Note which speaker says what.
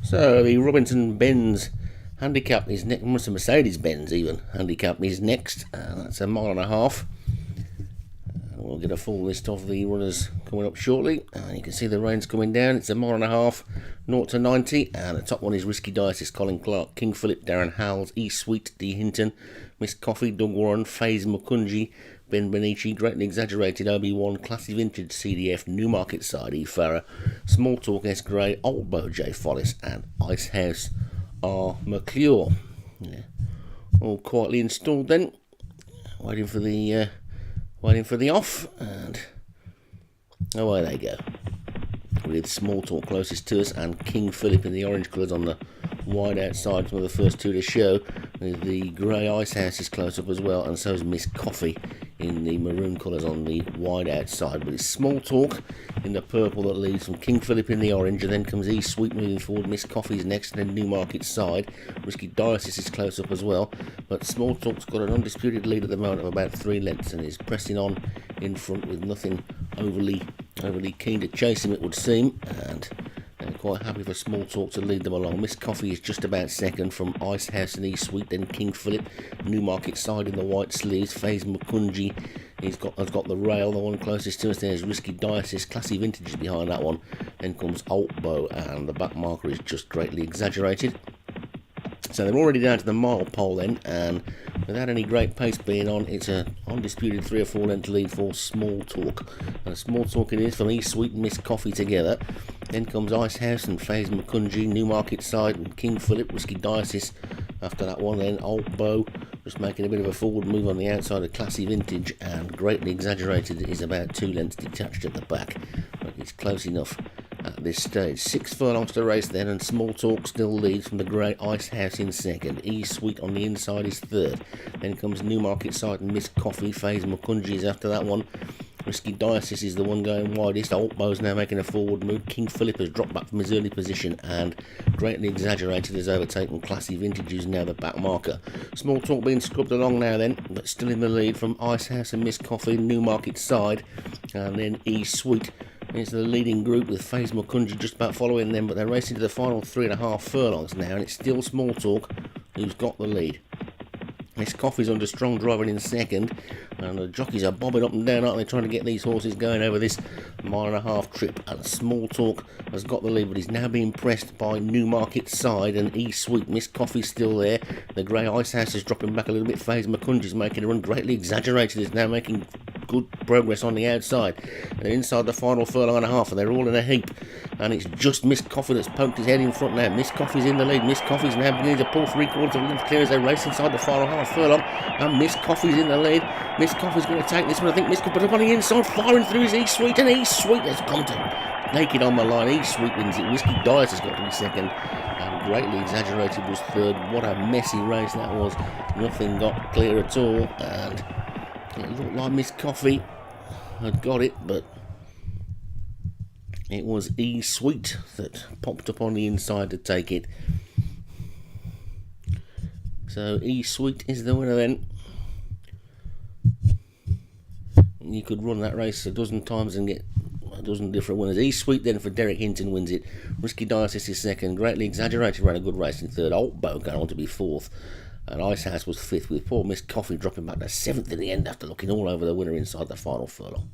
Speaker 1: So the Robinson Benz Handicap is next. Almost a Mercedes Benz even. Handicap is next. That's a mile and a half. We'll get a full list of the runners coming up shortly. You can see the rain's coming down. It's a mile and a half, 0 to 90. And the top one is Risky Dice, Colin Clark, King Philip, Darren Howells, E Sweet, D Hinton, Miss Coffee, Doug Warren, FaZe Mukunji, Ben Benici, Greatly Exaggerated, Obi-Wan, Classy Vintage, CDF, Newmarket Side, E Farah, Small Talk, S Gray, Old Bow, J Follis, and Ice House, R McClure. Yeah. All quietly installed then. Waiting for the off, and away they go. With Small Talk closest to us, and King Philip in the orange colours on the wide outside, one of the first two to show. With the grey Ice House is close up as well, and so is Miss Coffee in the maroon colours on the wide outside. But it's Small Talk in the purple that leads from King Philip in the orange, and then comes E Sweet moving forward. Miss Coffee's next, and then Newmarket Side. Risky Diocese is close up as well, but Small Talk's got an undisputed lead at the moment of about 3 lengths, and is pressing on in front with nothing overly keen to chase him, it would seem, and quite happy for Small Talk to lead them along. Miss Coffee is just about second from Ice House and E Sweet, then King Philip, Newmarket Side in the white sleeves. FaZe Mukunji has got the rail, the one closest to us. There's Risky Diocese, Classy Vintage is behind that one. Then comes Old Bow, and the back marker is just Greatly Exaggerated. So they're already down to the mile pole then, and without any great pace being on, it's an undisputed 3 or 4 length lead for Small Talk. And Small Talk it is from E Sweet and Miss Coffee together. Then comes Ice House and FaZe Mukunji, Newmarket Side and King Philip, Risky Diocese. After that one then Old Bow, just making a bit of a forward move on the outside of Classy Vintage, and Greatly Exaggerated is about 2 lengths detached at the back, but it's close enough at this stage. 6 furlongs to race then, and Small Talk still leads from the grey Ice House in second. E Sweet on the inside is third. Then comes Newmarket Side and Miss Coffee. FaZe Mukunji is after that one. Risky Diocese is the one going widest. Old Bow's now making a forward move. King Philip has dropped back from his early position, and Greatly Exaggerated has overtaken Classy Vintage, who's now the back marker. Small Talk being scrubbed along now then, but still in the lead from Ice House and Miss Coffee, Newmarket Side, and then E Sweet. It's the leading group with FaZe Mukunji just about following them, but they're racing to the final 3.5 furlongs now, and it's still Small Talk who's got the lead. Miss Coffee's under strong driving in second, and the jockeys are bobbing up and down, aren't they, trying to get these horses going over this 1.5 mile trip. And Small Talk has got the lead, but he's now being pressed by Newmarket Side and E Sweet. Miss Coffee's still there. The grey Ice House is dropping back a little bit. FaZe Mukunji's making a run. Greatly Exaggerated is now making good progress on the outside. And they're inside the final furlong and a half, and they're all in a heap. And it's just Miss Coffee that's poked his head in front now. Miss Coffee's in the lead. Miss Coffee's now beginning to pull 3/4 of a length clear as they race inside the final half furlong. And Miss Coffee's in the lead. Miss Coffee's going to take this one. I think Miss Coffee, but up on the inside, firing through his E Sweet, and E Sweet has come to naked on the line. E Sweet wins it. Risky Dice has got to be second, and Greatly Exaggerated was third. What a messy race that was. Nothing got clear at all, and it looked like Miss Coffee had got it, but it was E Sweet that popped up on the inside to take it. So E Sweet is the winner then. You could run that race a dozen times and get a dozen different winners. E Sweet then for Derek Hinton wins it. Risky Diocese is second. Greatly Exaggerated ran a good race in third. Old Bow going on to be fourth. And Ice House was fifth, with poor Miss Coffee dropping back to 7th in the end after looking all over the winner inside the final furlong.